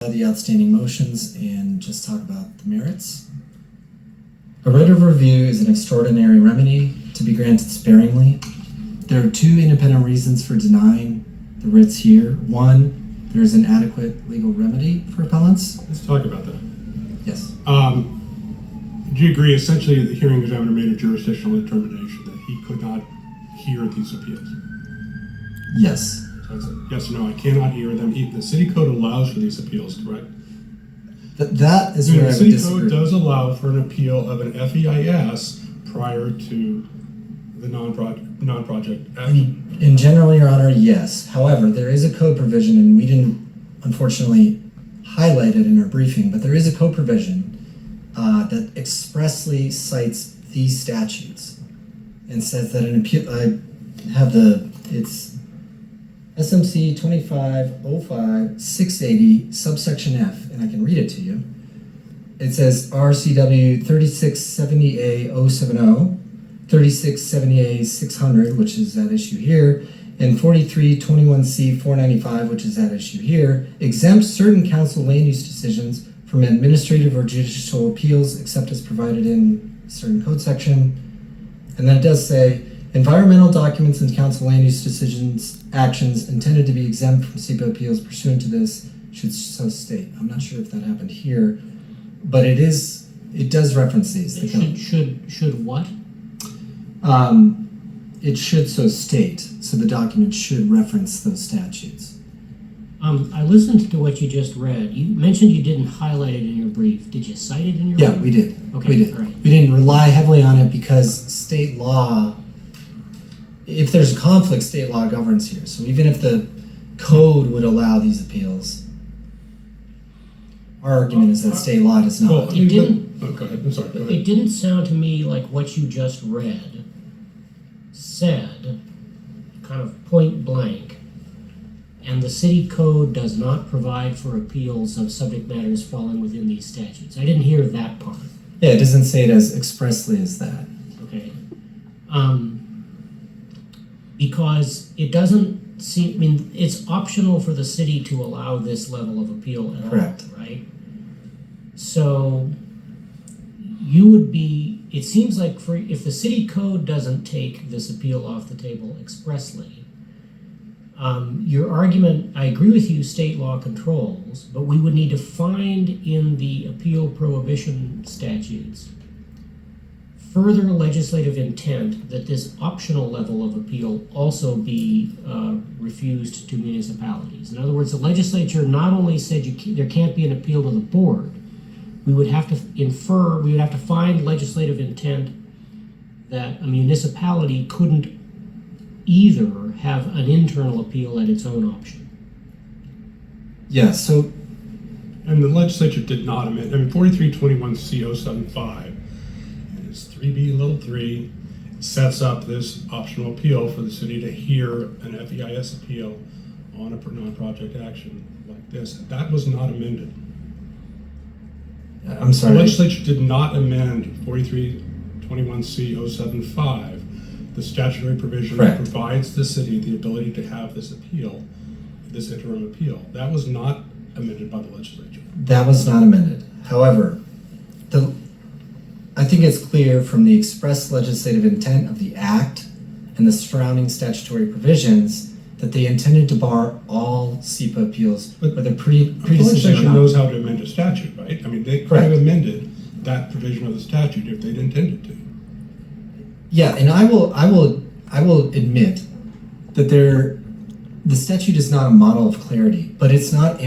The outstanding motions and just talk about the merits. A writ of review is an extraordinary remedy to be granted sparingly. There are two independent reasons for denying the writs here. One, there is an adequate legal remedy for appellants. Let's talk about that. Yes. Do you agree essentially the hearing examiner made a jurisdictional determination that he could not hear these appeals? Yes. So it's a yes or no, I cannot hear them. The city code allows for these appeals, correct? That is where I The would city disagree. code does allow for an appeal of an FEIS prior to the non-project action. In general, Your Honor, yes. However, there is a code provision, and we didn't unfortunately highlight it in our briefing, but there is a code provision that expressly cites these statutes and says that an appeal, it's SMC 2505 680 subsection F, and I can read it to you. It says RCW 3670A 070, 3670A 600, which is that issue here, and 4321C 495, which is that issue here, exempts certain council land use decisions from administrative or judicial appeals except as provided in a certain code section. And then it does say, environmental documents and council land use decisions, actions intended to be exempt from SEPA appeals pursuant to this should so state. I'm not sure if that happened here, but it does reference these. Should what? It should so state, so the document should reference those statutes. I listened to what you just read. You mentioned you didn't highlight it in your brief. Did you cite it in your Yeah, brief? we did. Okay, We did. all right. We didn't rely heavily on it because state law, if there's a conflict, state law governs here. So even if the code would allow these appeals, our argument is that state law does not. Well, It didn't. go ahead. I'm sorry. Go ahead. It didn't sound to me like what you just read said, kind of point blank, and the city code does not provide for appeals of subject matters falling within these statutes. I didn't hear that part. Yeah, it doesn't say it as expressly as that. Okay. Because it doesn't seem, I mean, it's optional for the city to allow this level of appeal at Correct. all, right? So you would be, it seems like if the city code doesn't take this appeal off the table expressly, your argument, I agree with you, state law controls, but we would need to find in the appeal prohibition statutes further legislative intent that this optional level of appeal also be refused to municipalities. In other words, the legislature not only said there can't be an appeal to the board, we would have to find legislative intent that a municipality couldn't either have an internal appeal at its own option. Yeah, so And the legislature did not amend. I mean, 4321C075, and it's 3B(3), sets up this optional appeal for the city to hear an FEIS appeal on a non-project action like this. That was not amended. I'm sorry. The legislature did not amend 4321C075, the statutory provision that Correct. provides the city the ability to have this appeal, this interim appeal. That was not amended by the legislature. That was not amended. However, I think it's clear from the express legislative intent of the Act and the surrounding statutory provisions that they intended to bar all SEPA appeals, whether The pre-decision or legislature not. knows how to amend a statute, right? I mean, they could have Correct. amended that provision of the statute if they'd intended to. Yeah, and I will admit that the statute is not a model of clarity, but it's not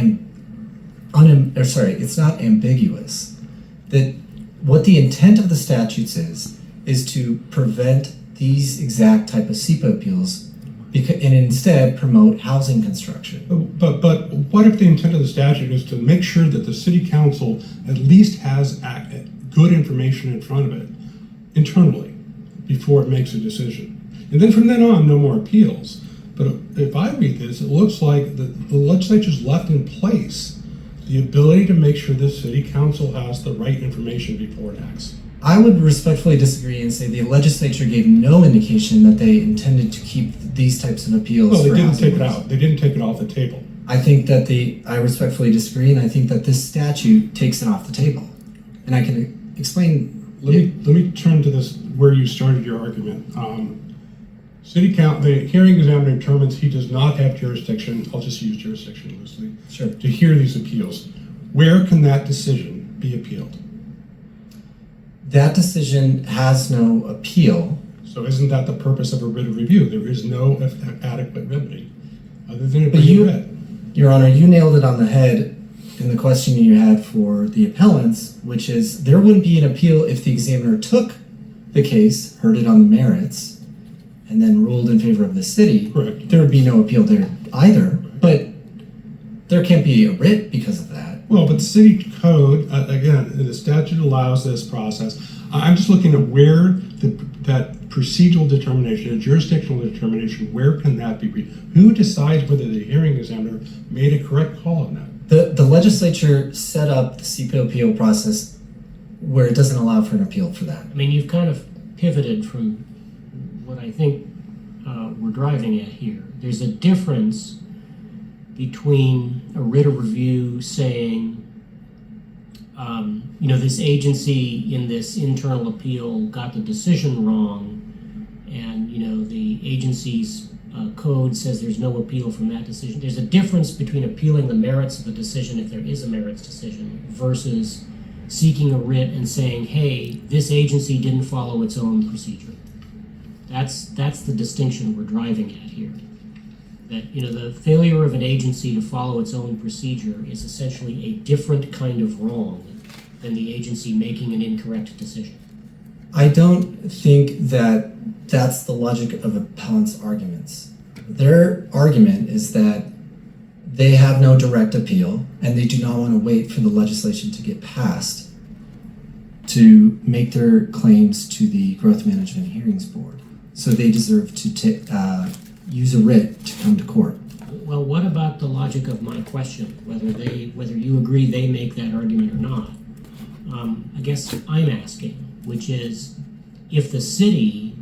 it's not ambiguous. That what the intent of the statutes is to prevent these exact type of SEPA appeals and instead promote housing construction. But what if the intent of the statute is to make sure that the city council at least has good information in front of it internally before it makes a decision? And then from then on, no more appeals. But if I read this, it looks like the legislature's left in place the ability to make sure the city council has the right information before it acts. I would respectfully disagree and say the legislature gave no indication that they intended to keep these types of appeals. Well, they for didn't housing take it workers. out. They didn't take it off the table. I think that I respectfully disagree, and I think that this statute takes it off the table. And I can explain. Let me turn to this where you started your argument. The hearing examiner determines he does not have jurisdiction. I'll just use jurisdiction loosely. Sure. To hear these appeals. Where can that decision be appealed? That decision has no appeal. So isn't that the purpose of a writ of review? There is no adequate remedy other than it But being read. Your Honor, you nailed it on the head in the question you had for the appellants, which is there wouldn't be an appeal if the examiner took the case, heard it on the merits, and then ruled in favor of the city. Correct. There would be no appeal there either, but there can't be a writ because of that. Well, but the city code, again, the statute allows this process. I'm just looking at where that procedural determination, a jurisdictional determination, where can that be? Who decides whether the hearing examiner made a correct call on that? The legislature set up the CPO appeal process where it doesn't allow for an appeal for that. I mean, you've kind of pivoted from what I think we're driving at here. There's a difference between a writ of review saying, this agency in this internal appeal got the decision wrong, and, the agency's code says there's no appeal from that decision. There's a difference between appealing the merits of a decision, if there is a merits decision, versus seeking a writ and saying, hey, this agency didn't follow its own procedure. That's the distinction we're driving at here. That, the failure of an agency to follow its own procedure is essentially a different kind of wrong than the agency making an incorrect decision. I don't think that that's the logic of appellants' arguments. Their argument is that they have no direct appeal and they do not want to wait for the legislation to get passed to make their claims to the Growth Management Hearings Board. So they deserve to use a writ to come to court. Well, what about the logic of my question, whether you agree they make that argument or not? I guess I'm asking, which is, if the city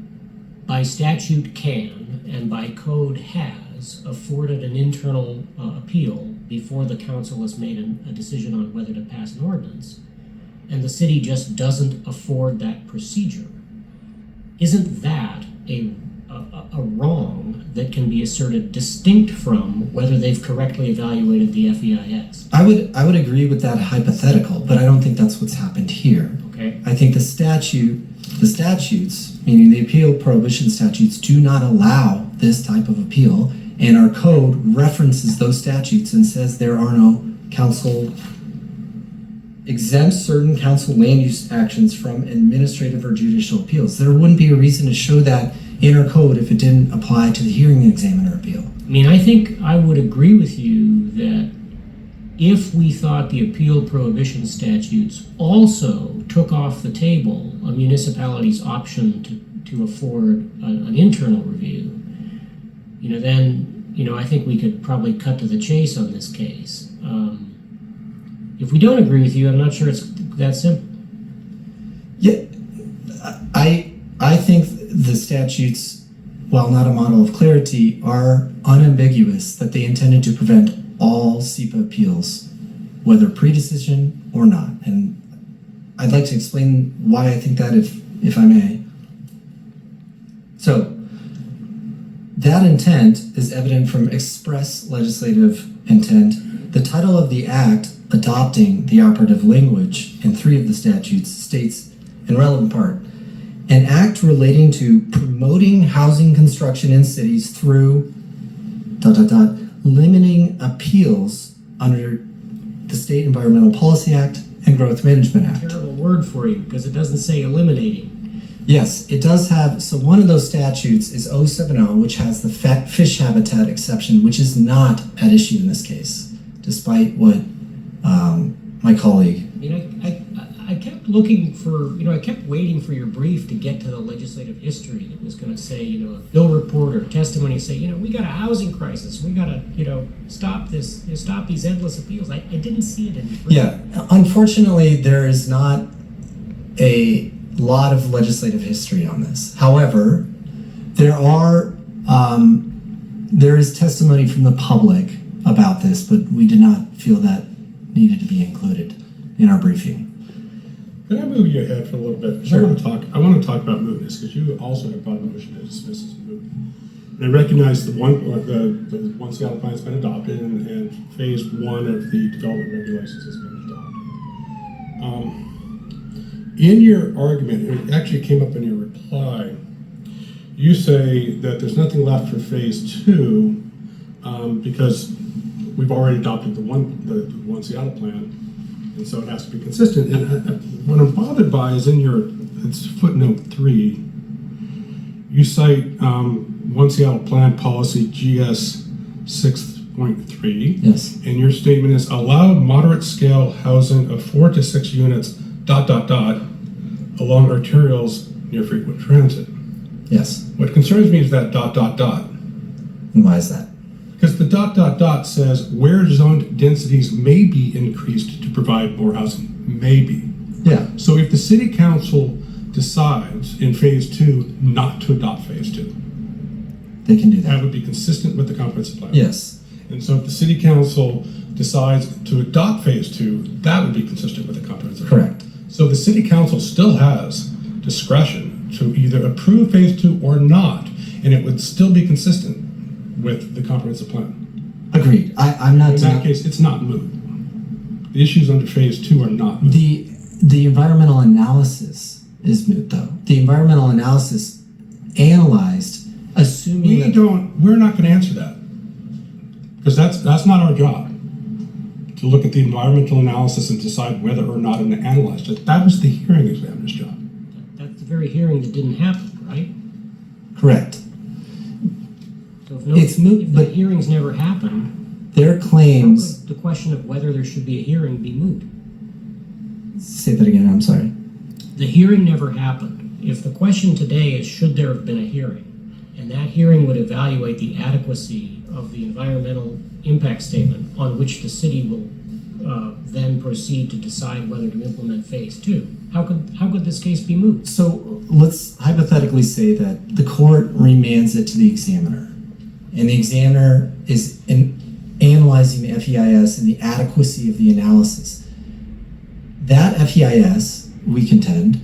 by statute can and by code has afforded an internal appeal before the council has made a decision on whether to pass an ordinance, and the city just doesn't afford that procedure, isn't that a wrong that can be asserted distinct from whether they've correctly evaluated the FEIS? I would agree with that hypothetical, but I don't think that's what's happened here. Okay. I think the statutes, meaning the appeal prohibition statutes, do not allow this type of appeal, and our code references those statutes and says there are no council exempts certain council land use actions from administrative or judicial appeals. There wouldn't be a reason to show that in our code if it didn't apply to the hearing examiner appeal. I mean, I think I would agree with you that if we thought the appeal prohibition statutes also took off the table a municipality's option to afford an internal review, then I think we could probably cut to the chase on this case. If we don't agree with you, I'm not sure it's that simple. Yeah, I think the statutes, while not a model of clarity, are unambiguous that they intended to prevent all SEPA appeals, whether pre-decision or not. And I'd like to explain why I think that, if I may. So, that intent is evident from express legislative intent. The title of the act adopting the operative language in 3 of the statutes states, in relevant part, an act relating to promoting housing construction in cities through ... limiting appeals under the State Environmental Policy Act and Growth Management Act. Terrible word for you, because it doesn't say eliminating. Yes, it does have, so one of those statutes is 070, which has the fish habitat exception, which is not at issue in this case, despite what my colleague... I mean, I kept looking for, I kept waiting for your brief to get to the legislative history that was going to say, a bill report or testimony say, we got a housing crisis. We got to, stop these endless appeals. I didn't see it in the brief. Yeah, unfortunately, there is not a lot of legislative history on this. However, there is testimony from the public about this, but we did not feel that needed to be included in our briefing. Can I move you ahead for a little bit? Sure. I want to talk about mootness, because you also have brought a motion to dismiss as moot. And I recognize the one Seattle plan has been adopted, and phase 1 of the development regulations has been adopted. In your argument, it actually came up in your reply, you say that there's nothing left for phase 2 because we've already adopted the one Seattle plan, and so it has to be consistent. And what I'm bothered by is it's footnote 3. You cite one Seattle plan policy GS 6.3. Yes. And your statement is allow moderate scale housing of 4 to 6 units ... along arterials near frequent transit. Yes. What concerns me is that ... And why is that? Because the ... says where zoned densities may be increased to provide more housing. Maybe. Yeah. So if the city council decides in phase 2 not to adopt phase 2, They can do that that. would be consistent with the comprehensive plan. Yes. And so if the city council decides to adopt phase 2, that would be consistent with the comprehensive plan. Correct. So the city council still has discretion to either approve phase 2 or not, and it would still be consistent with the comprehensive plan. Agreed. I'm not. In that case, it's not moot. The issues under phase 2 are not moot. The environmental analysis is moot, though. The environmental analysis analyzed, assuming We're not going to answer that, because that's not our job. To look at the environmental analysis and decide whether or not to analyze it. That was the hearing examiner's job. That's the very hearing that didn't happen, right? Correct. So It's moot, if but the hearings never happened, their how claims. could the question of whether there should be a hearing be moot? Say that again. I'm sorry. The hearing never happened. If the question today is should there have been a hearing, and that hearing would evaluate the adequacy of the environmental impact statement on which the city will then proceed to decide whether to implement phase 2. How could this case be moot? So let's hypothetically say that the court remands it to the examiner, and the examiner is analyzing the FEIS and the adequacy of the analysis. That FEIS, we contend,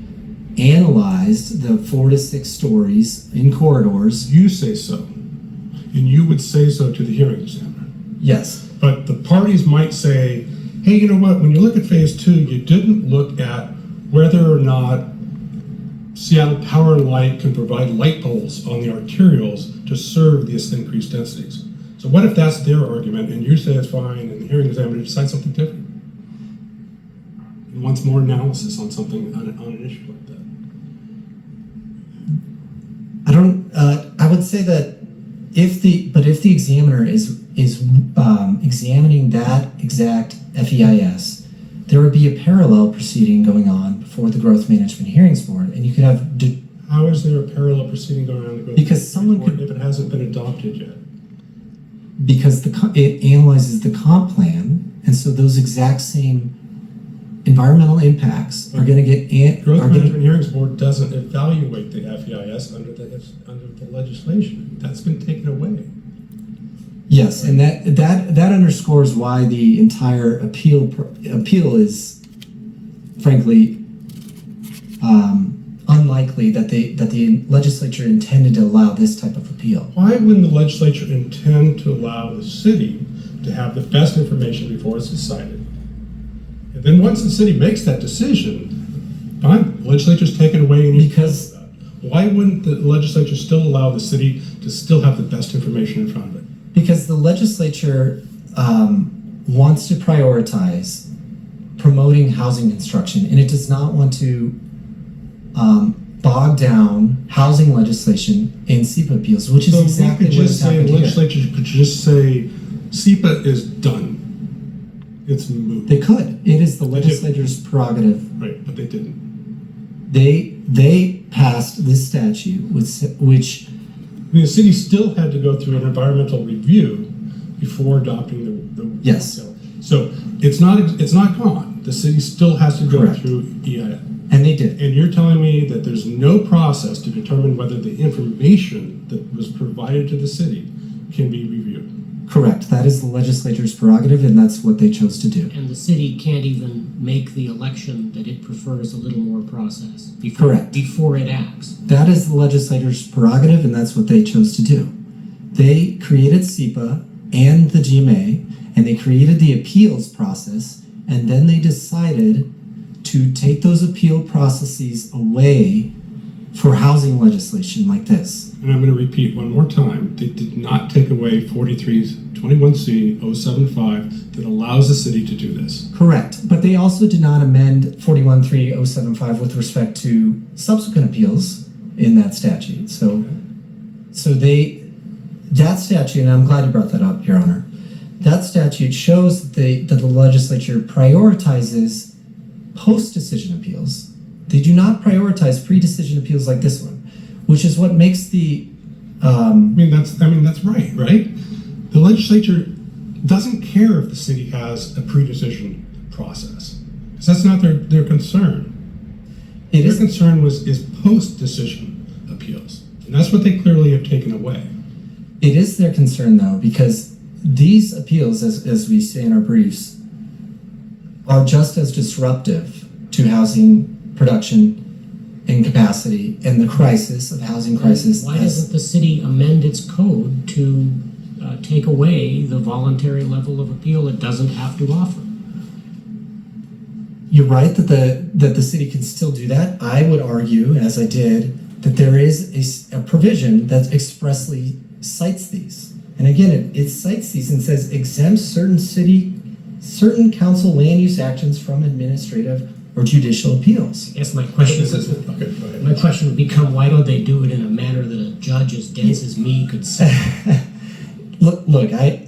analyzed the 4 to 6 stories in corridors. You say so, and you would say so to the hearing examiner. Yes. But the parties might say, hey, you know what, when you look at phase 2, you didn't look at whether or not Seattle Power and Light can provide light poles on the arterials to serve these increased densities. So what if that's their argument, and you say it's fine, and the hearing examiner decides something different? And wants more analysis on something, on an issue like that. I would say that if the examiner is examining that exact FEIS, there would be a parallel proceeding going on before the Growth Management Hearings Board, and you could have. How is there a parallel proceeding going on? Because someone could, if it hasn't been adopted yet. Because it analyzes the comp plan, and so those exact same environmental impacts are going to get. Growth Management Hearings Board doesn't evaluate the FEIS under the legislation. That's been taken away. Yes, and that underscores why the entire appeal is, frankly, unlikely that the legislature intended to allow this type of appeal. Why wouldn't the legislature intend to allow the city to have the best information before it's decided? And then once the city makes that decision, fine, the legislature's taken away any. Because why wouldn't the legislature still allow the city to still have the best information in front of it? Because the legislature wants to prioritize promoting housing construction, and it does not want to bog down housing legislation in SEPA appeals, which is exactly what has happened here. The legislature could just say, SEPA is done. It's moot. They could. It is the legislature's prerogative. Right, but they didn't. They passed this statute, which I mean, the city still had to go through an environmental review before adopting the yes. So it's not gone. The city still has to go Correct. through EIS. And they did. And you're telling me that there's no process to determine whether the information that was provided to the city can be reviewed? Correct. That is the legislature's prerogative, and that's what they chose to do. And the city can't even make the election that it prefers a little more process before, Correct. before it acts. That is the legislature's prerogative, and that's what they chose to do. They created SEPA and the GMA, and they created the appeals process, and then they decided to take those appeal processes away for housing legislation like this. And I'm going to repeat one more time. They did not take away 4321C 075 that allows the city to do this. Correct. But they also did not amend 413075 with respect to subsequent appeals in that statute. So that statute, and I'm glad you brought that up, Your Honor, that statute shows that the legislature prioritizes post-decision appeals. They do not prioritize pre-decision appeals like this one, which is what makes the that's right? The legislature doesn't care if the city has a pre-decision process, because that's not their concern. Their concern is post-decision appeals, and that's what they clearly have taken away. It is their concern, though, because these appeals, as we say in our briefs, are just as disruptive to housing production and capacity and the crisis of housing crisis. Why doesn't the city amend its code to take away the voluntary level of appeal it doesn't have to offer? You're right that the city can still do that. I would argue, as I did, that there is a provision that expressly cites these. And again, it cites these and says exempts certain council land use actions from administrative or judicial appeals. I guess my question would become, why don't they do it in a manner that a judge as dense as me could say? Look, I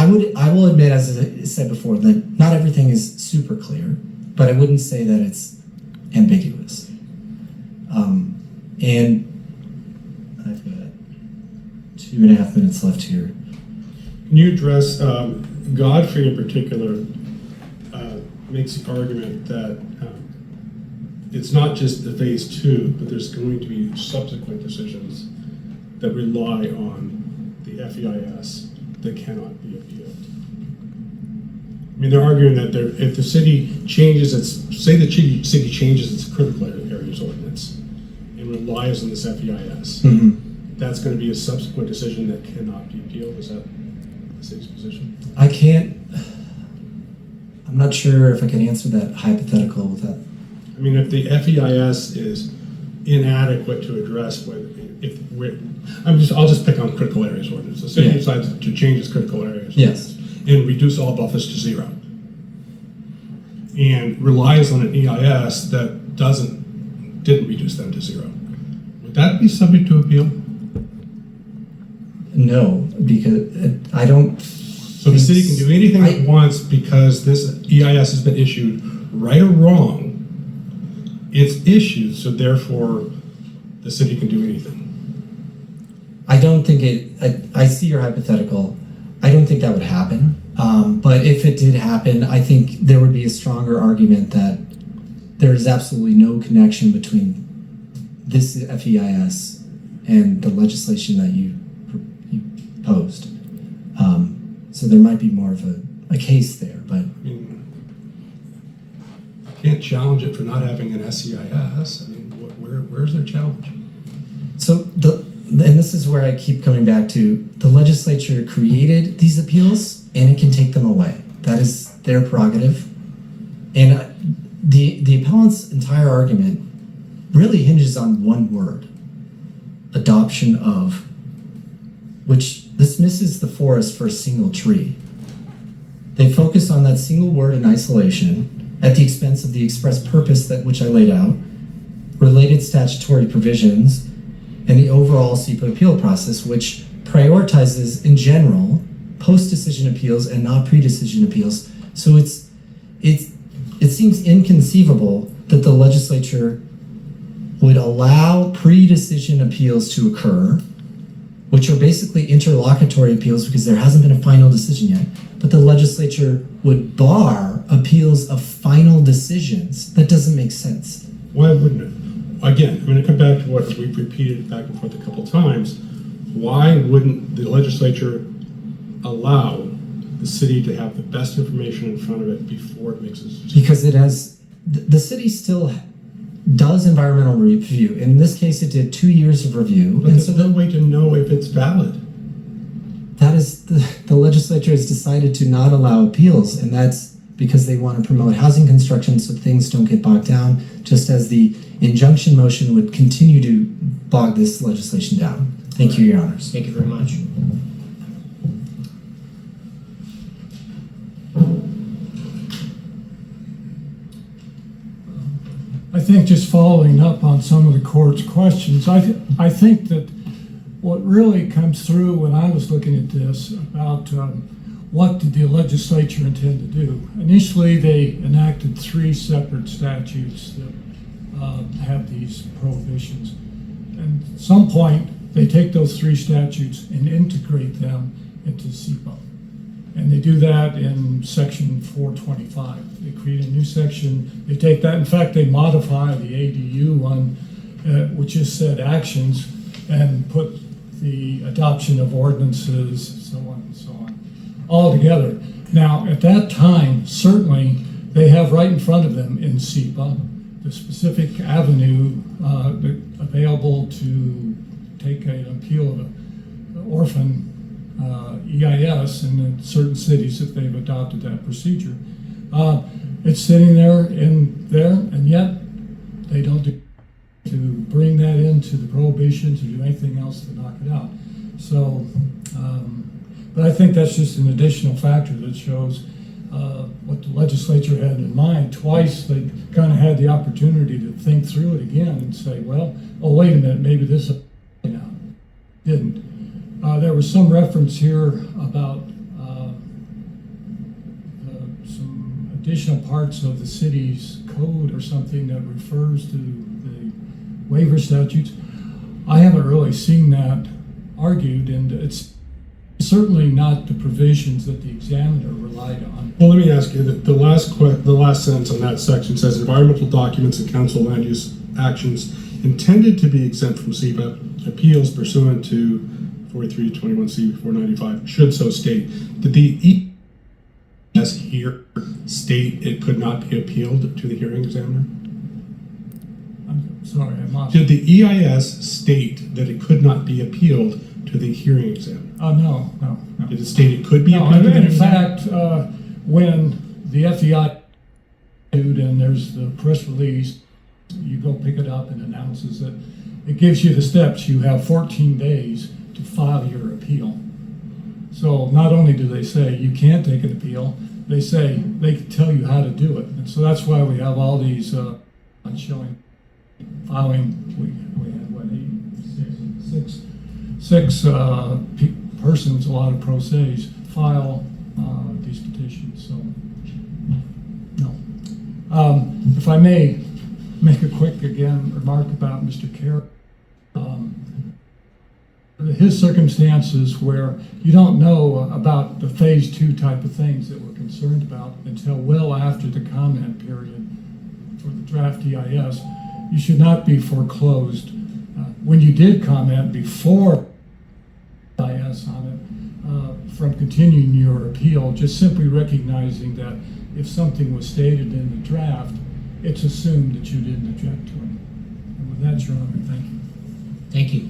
will admit, as I said before, that not everything is super clear, but I wouldn't say that it's ambiguous. And I've got 2.5 minutes left here. Can you address Godfrey in particular? Makes the argument that it's not just the phase 2, but there's going to be subsequent decisions that rely on the FEIS that cannot be appealed. I mean, they're arguing that if the city changes the city changes its critical areas ordinance and relies on this FEIS, that's going to be a subsequent decision that cannot be appealed. Is that the city's position? I'm not sure if I can answer that hypothetical with that. I mean, if the FEIS is inadequate to address I'll just pick on critical areas ordinance. The city decides to change its critical areas ordinance and reduce all buffers to 0, and relies on an EIS that didn't reduce them to 0. Would that be subject to appeal? No, because I don't. So the city can do anything it wants because this EIS has been issued, right or wrong. It's issued, so therefore the city can do anything. I don't think I see your hypothetical. I don't think that would happen. But if it did happen, I think there would be a stronger argument that there is absolutely no connection between this FEIS and the legislation that you posed. So there might be more of a case there, but I mean, you can't challenge it for not having an SEIS. I mean, where's their challenge? So and this is where I keep coming back to, the legislature created these appeals and it can take them away. That is their prerogative. And the appellant's entire argument really hinges on one word: adoption of, which dismisses the forest for a single tree. They focus on that single word in isolation at the expense of the express purpose which I laid out, related statutory provisions, and the overall SEPA appeal process, which prioritizes in general post-decision appeals and not pre-decision appeals. So it seems inconceivable that the legislature would allow pre-decision appeals to occur, which are basically interlocutory appeals because there hasn't been a final decision yet, but the legislature would bar appeals of final decisions. That doesn't make sense. Why wouldn't it? Again, I'm going to come back to what we've repeated back and forth a couple times. Why wouldn't the legislature allow the city to have the best information in front of it before it makes a decision? Because it has, the city still does environmental review. In this case, it did 2 years of review. But there's no way to know if it's valid. That is, the legislature has decided to not allow appeals, and that's because they want to promote housing construction so things don't get bogged down, just as the injunction motion would continue to bog this legislation down. Thank you, Your Honors. Thank you very much. I think just following up on some of the court's questions, I think that what really comes through when I was looking at this about what did the legislature intend to do. Initially, they enacted 3 separate statutes that have these prohibitions. And at some point, they take those 3 statutes and integrate them into SEPA. And they do that in section 425. They create a new section. They take that. In fact, they modify the ADU one, which just said actions, and put the adoption of ordinances, so on and so on, all together. Now, at that time, certainly, they have right in front of them in SEPA the specific avenue available to take an appeal of an orphan EIS in certain cities if they've adopted that procedure. It's sitting there, and yet they don't do to bring that into the prohibitions or do anything else to knock it out. So, but I think that's just an additional factor that shows what the legislature had in mind. Twice they kind of had the opportunity to think through it again and say, well, oh, wait a minute, maybe this didn't. There was some reference here about some additional parts of the city's code or something that refers to the waiver statutes. I haven't really seen that argued, and it's certainly not the provisions that the examiner relied on. Well, let me ask you, the last sentence on that section says environmental documents and council land use actions intended to be exempt from SEPA appeals pursuant to 4321C 495 should so state. Did the EIS here state it could not be appealed to the hearing examiner? I'm sorry, I'm not. Did the EIS state that it could not be appealed to the hearing examiner? No. Did it state it could be No, appealed to the in hearing examiner? fact, when the FEI and there's the press release, you go pick it up and announces it. It gives you the steps. You have 14 days to file your appeal. So not only do they say you can't take an appeal, they say they can tell you how to do it. And so that's why we have all these showing filing. We had what, six persons, a lot of pro se's, file these petitions. So no. If I may make a quick remark about Mr. Carey. His circumstances where you don't know about the phase 2 type of things that we're concerned about until well after the comment period for the draft EIS, you should not be foreclosed. When you did comment before EIS on it, from continuing your appeal, just simply recognizing that if something was stated in the draft, it's assumed that you didn't object to it. And with that, Your Honor, thank you. Thank you.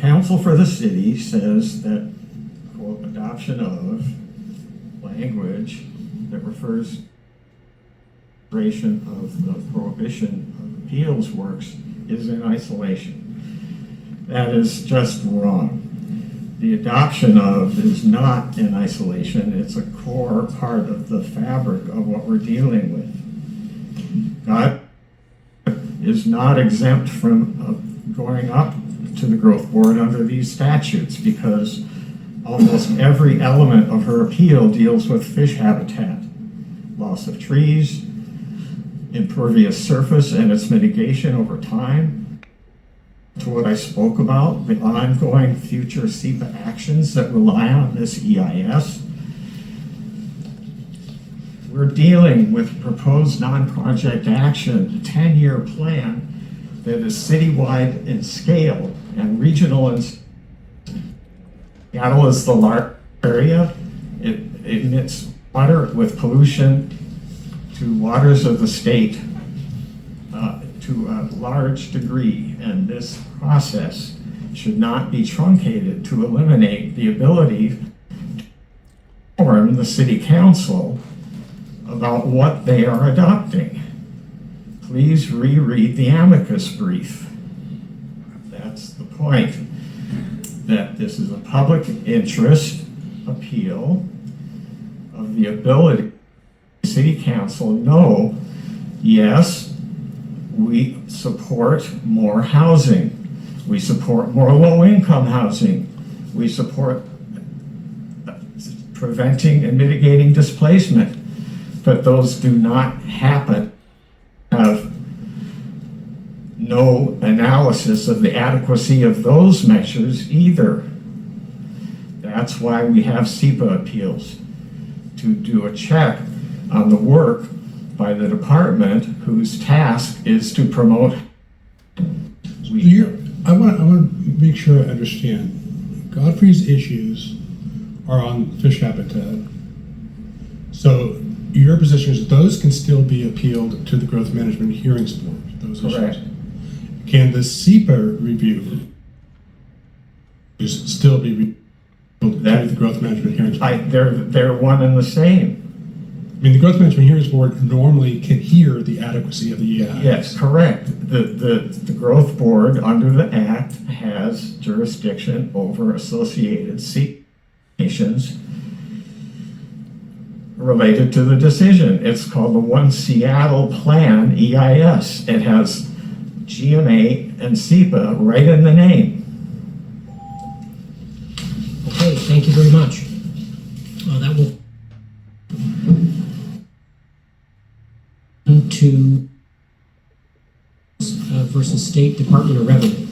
Counsel for the city says that, quote, adoption of language that refers of the prohibition of appeals works is in isolation. That is just wrong. The adoption of is not in isolation. It's a core part of the fabric of what we're dealing with. God is not exempt from going up to the growth board under these statutes because almost every element of her appeal deals with fish habitat, loss of trees, impervious surface and its mitigation over time, to what I spoke about, the ongoing future SEPA actions that rely on this EIS. We're dealing with proposed non-project action, a 10-year plan that is citywide in scale and regional in Seattle is the large area. It emits water with pollution to waters of the state to a large degree, and this process should not be truncated to eliminate the ability to inform the city council about what they are adopting. Please reread the amicus brief. That's the point, that this is a public interest appeal of the ability of the city council know, yes, we support more housing. We support more low-income housing. We support preventing and mitigating displacement. But those do not happen. Have no analysis of the adequacy of those measures either. That's why we have SEPA appeals, to do a check on the work by the department whose task is to promote. I want to make sure I understand. Godfrey's issues are on fish habitat. So your position is those can still be appealed to the Growth Management Hearings Board, those Correct. issues. Can the SEPA review still be appealed to the Growth Management Hearings Board? They're one and the same. I mean, the Growth Management Hearings Board normally can hear the adequacy of the EIS. Yes, correct. The Growth Board under the Act has jurisdiction over associated nations related to the decision. It's called the One Seattle Plan EIS. It has GMA and SEPA right in the name. Okay, thank you very much. That will to versus State Department of Revenue.